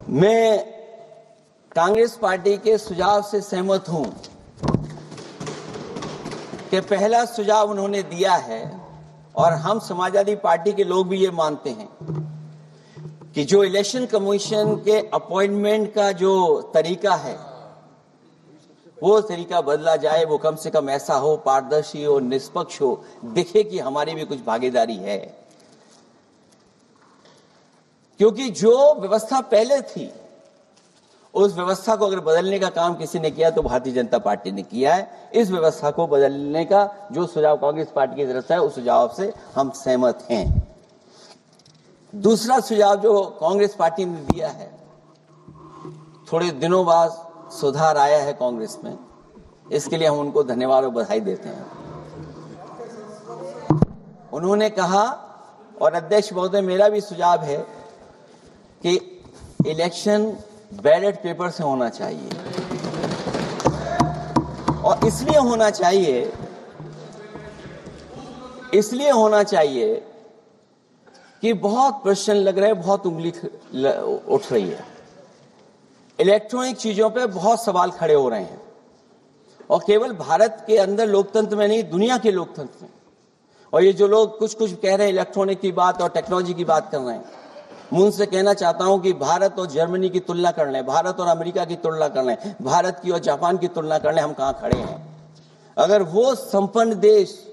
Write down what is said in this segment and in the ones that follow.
मैं कांग्रेस पार्टी के सुझाव से सहमत हूं कि पहला सुझाव उन्होंने दिया है और हम समाजवादी पार्टी के लोग भी ये मानते हैं कि जो इलेक्शन कमीशन के अपॉइंटमेंट का जो तरीका है वो तरीका बदला जाए। वो कम से कम ऐसा हो, पारदर्शी हो, निष्पक्ष हो, दिखे कि हमारी भी कुछ भागीदारी है। क्योंकि जो व्यवस्था पहले थी उस व्यवस्था को अगर बदलने का काम किसी ने किया तो भारतीय जनता पार्टी ने किया है। इस व्यवस्था को बदलने का जो सुझाव कांग्रेस पार्टी की तरफ से है उस सुझाव से हम सहमत हैं। दूसरा सुझाव जो कांग्रेस पार्टी ने दिया है, थोड़े दिनों बाद सुधार आया है कांग्रेस में, इसके लिए हम उनको धन्यवाद और बधाई देते हैं। उन्होंने कहा, और अध्यक्ष महोदय मेरा भी सुझाव है कि इलेक्शन बैलेट पेपर से होना चाहिए। और इसलिए होना चाहिए कि बहुत प्रश्न लग रहे हैं, बहुत उंगली उठ रही है। इलेक्ट्रॉनिक चीजों पे बहुत सवाल खड़े हो रहे हैं और केवल भारत के अंदर लोकतंत्र में नहीं, दुनिया के लोकतंत्र में। और ये जो लोग कुछ कह रहे हैं इलेक्ट्रॉनिक की बात और टेक्नोलॉजी की बात कर रहे हैं, मैं उनसे कहना चाहता हूं कि भारत और जर्मनी की तुलना कर लें, भारत और अमेरिका की तुलना कर लें, भारत की और जापान की तुलना कर लें, हम कहां खड़े हैं। अगर वो संपन्न देश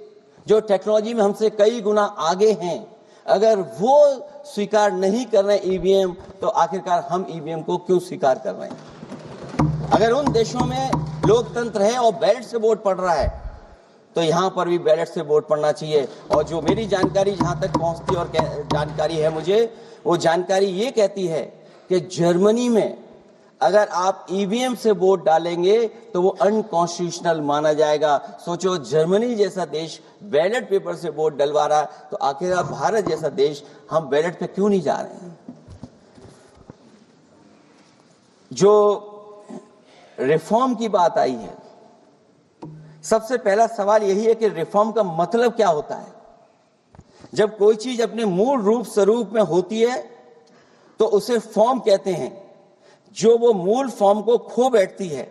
जो टेक्नोलॉजी में हमसे कई गुना आगे हैं, अगर वो स्वीकार नहीं कर रहे ईवीएम, तो आखिरकार हम ईवीएम को क्यों स्वीकार कर रहे हैं। अगर उन देशों में लोकतंत्र है और बैलेट से वोट पड़ रहा है तो यहां पर भी बैलेट से वोट पड़ना चाहिए। और जो मेरी जानकारी जहां तक पहुंचती और जानकारी है मुझे, वो जानकारी ये कहती है कि जर्मनी में अगर आप ईवीएम से वोट डालेंगे तो वो अनकॉन्स्टिट्यूशनल माना जाएगा। सोचो, जर्मनी जैसा देश बैलेट पेपर से वोट डलवा रहा है, तो आखिर भारत जैसा देश हम बैलेट पे क्यों नहीं जा रहे हैं। जो रिफॉर्म की बात आई है, सबसे पहला सवाल यही है कि रिफॉर्म का मतलब क्या होता है। जब कोई चीज अपने मूल रूप स्वरूप में होती है तो उसे फॉर्म कहते हैं। जो वो मूल फॉर्म को खो बैठती है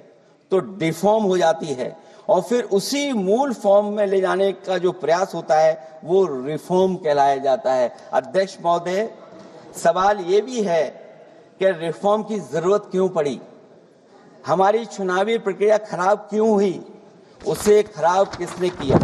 तो डिफॉर्म हो जाती है, और फिर उसी मूल फॉर्म में ले जाने का जो प्रयास होता है वो रिफॉर्म कहलाया जाता है। अध्यक्ष महोदय, सवाल ये भी है कि रिफॉर्म की जरूरत क्यों पड़ी, हमारी चुनावी प्रक्रिया खराब क्यों हुई, उसे खराब किसने किया।